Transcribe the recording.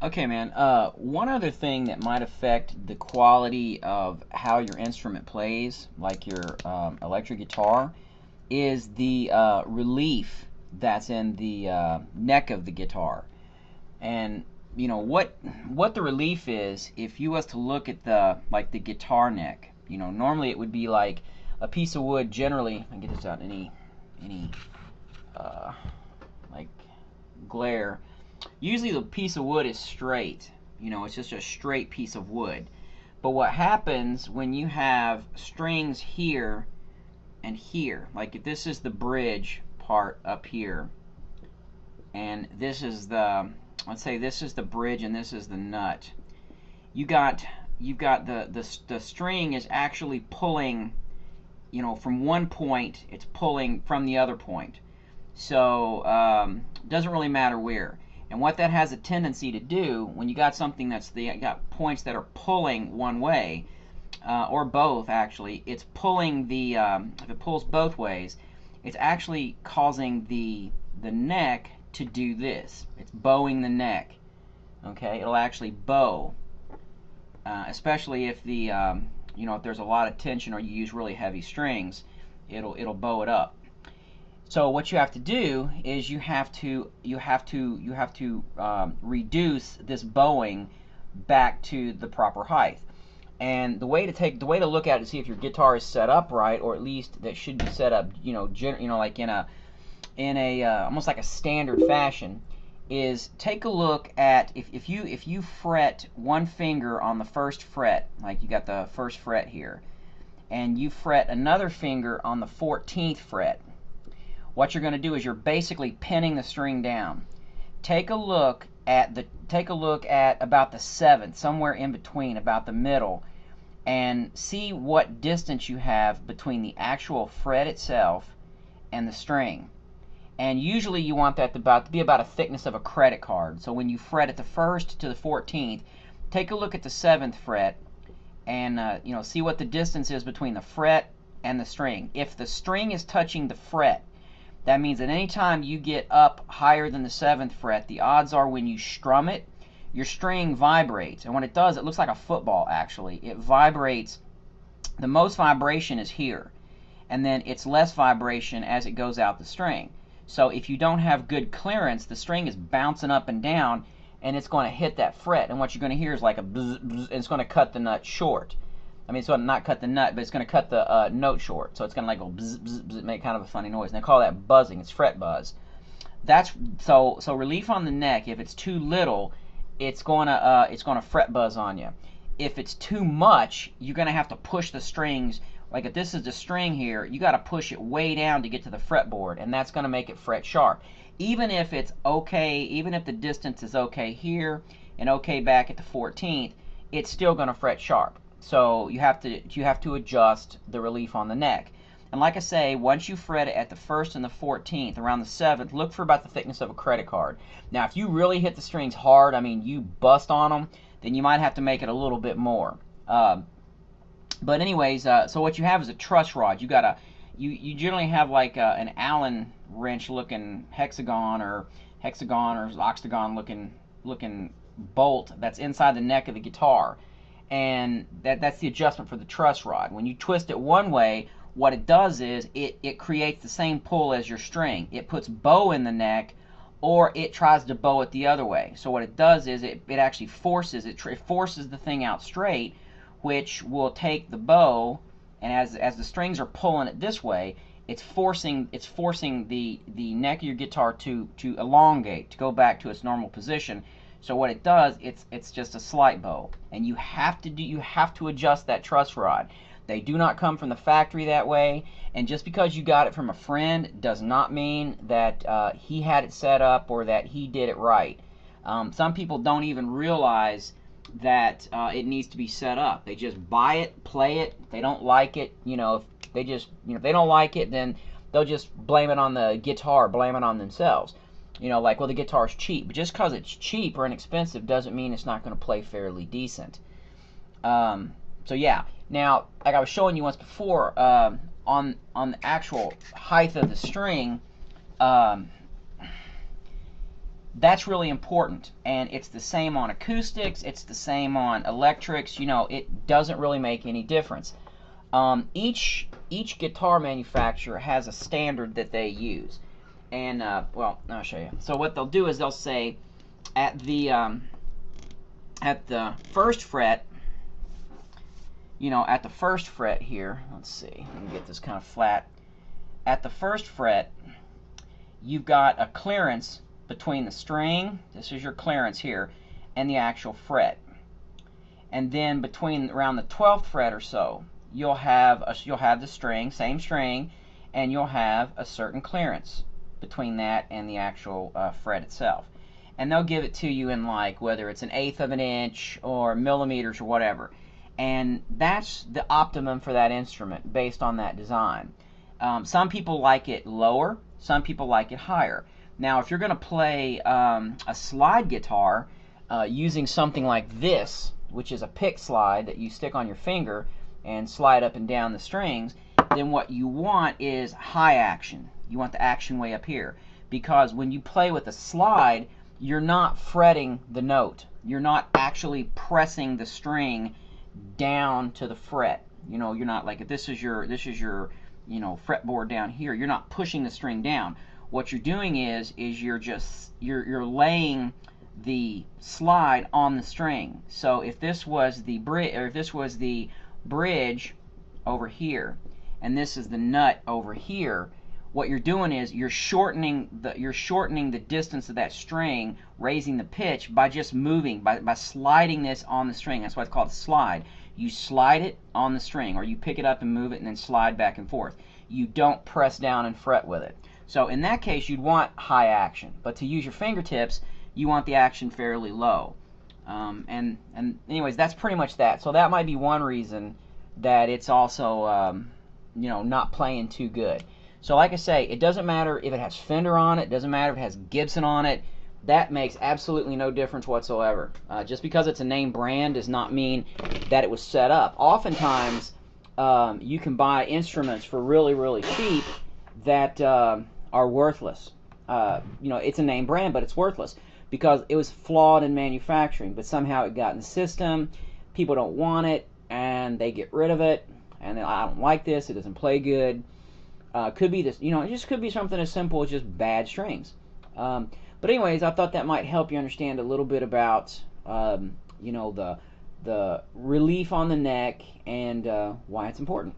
Okay, man. One other thing that might affect the quality of how your instrument plays, like your electric guitar, is the relief that's in the neck of the guitar. And you know what the relief is. If you was to look at the guitar neck, normally it would be like a piece of wood. Generally, I get this out any uh, like glare. Usually the piece of wood is straight. It's just a straight piece of wood. But what happens when you have strings here and here, like if this is the bridge part up here, and this is the, let's say this is the bridge and this is the nut. You've got the string is actually pulling, from one point, it's pulling from the other point. So doesn't really matter where. And what that has a tendency to do, when you got something got points that are pulling one way, or both actually, it's pulling if it pulls both ways, it's actually causing the neck to do this. It's bowing the neck. Okay, it'll actually bow, especially if if there's a lot of tension or you use really heavy strings, it'll bow it up. So what you have to do is you have to reduce this bowing back to the proper height. And the way to look at it to see if your guitar is set up right, or at least that should be set up, like in a almost like a standard fashion, is take a look at if you fret one finger on the first fret, like you got the first fret here, and you fret another finger on the 14th fret. What you're going to do is you're basically pinning the string down. Take a look at about the 7th, somewhere in between, about the middle, and see what distance you have between the actual fret itself and the string. And usually you want that to be about a thickness of a credit card. So when you fret at the 1st to the 14th, take a look at the 7th fret and see what the distance is between the fret and the string. If the string is touching the fret, that means that any time you get up higher than the 7th fret, the odds are when you strum it, your string vibrates. And when it does, it looks like a football actually. It vibrates. The most vibration is here. And then it's less vibration as it goes out the string. So if you don't have good clearance, the string is bouncing up and down, and it's going to hit that fret. And what you're going to hear is like a bzz, bzz, and it's going to cut the nut short. I mean, it's going to not cut the nut, but it's going to cut the note short. So it's going to like go bzz, bzz, bzz, make kind of a funny noise. And they call that buzzing. It's fret buzz. That's so relief on the neck. If it's too little, it's going to fret buzz on you. If it's too much, you're going to have to push the strings. Like if this is the string here, you got to push it way down to get to the fretboard, and that's going to make it fret sharp. Even if it's okay, even if the distance is okay here and okay back at the 14th, it's still going to fret sharp. So you have to adjust the relief on the neck. And like I say, once you fret it at the 1st and the 14th, around the 7th, look for about the thickness of a credit card. Now, if you really hit the strings hard, I mean, you bust on them, then you might have to make it a little bit more. But anyways, so what you have is a truss rod. You generally have like an Allen wrench looking hexagon or octagon looking bolt that's inside the neck of the guitar. And that's the adjustment for the truss rod. When you twist it one way, what it does is it creates the same pull as your string. It puts bow in the neck, or it tries to bow it the other way. So what it does is it actually forces it forces the thing out straight, which will take the bow, and as the strings are pulling it this way, it's forcing the neck of your guitar to elongate, to go back to its normal position. So what it does, it's just a slight bow, and you have to adjust that truss rod. They do not come from the factory that way, and just because you got it from a friend does not mean that he had it set up or that he did it right. Some people don't even realize that it needs to be set up. They just buy it, play it. They don't like it. If they don't like it, then they'll just blame it on the guitar, blame it on themselves. Like, well, the guitar's cheap. But just because it's cheap or inexpensive doesn't mean it's not going to play fairly decent. So yeah. Now, like I was showing you once before, on the actual height of the string, That's really important, and it's the same on acoustics, it's the same on electrics. You know, it doesn't really make any difference. Each guitar manufacturer has a standard that they use, and well, I'll show you. So what they'll do is they'll say at the first fret, you know, at the first fret here. Let's see, let me get this kind of flat. At the first fret, you've got a clearance between the string, this is your clearance here, and the actual fret. And then between around the 12th fret or so, you'll have the string, same string, and you'll have a certain clearance between that and the actual fret itself. And they'll give it to you in, like, whether it's 1/8 of an inch or millimeters or whatever. And that's the optimum for that instrument based on that design. Some people like it lower, some people like it higher. Now, if you're going to play a slide guitar using something like this, which is a pick slide that you stick on your finger and slide up and down the strings, then what you want is high action. You want the action way up here. Because when you play with a slide, you're not fretting the note. You're not actually pressing the string down to the fret. You know, you're not like, if this is your you know, fretboard down here, you're not pushing the string down. What you're doing is you're laying the slide on the string. So if this was the bridge over here, and this is the nut over here, what you're doing is you're shortening the distance of that string, raising the pitch by just moving, by sliding this on the string. That's why it's called a slide. You slide it on the string, or you pick it up and move it and then slide back and forth. You don't press down and fret with it. So in that case, you'd want high action. But to use your fingertips, you want the action fairly low. And anyways, that's pretty much that. So that might be one reason that it's also you know, not playing too good. So like I say, it doesn't matter if it has Fender on it, doesn't matter if it has Gibson on it. That makes absolutely no difference whatsoever. Just because it's a name brand does not mean that it was set up. Oftentimes, you can buy instruments for really, really cheap that are worthless. You know, it's a name brand, but it's worthless because it was flawed in manufacturing, but somehow it got in the system. People don't want it, and they get rid of it, and I don't like this, it doesn't play good. Could be this, you know, it just could be something as simple as just bad strings. But anyways, I thought that might help you understand a little bit about, you know, the relief on the neck and why it's important.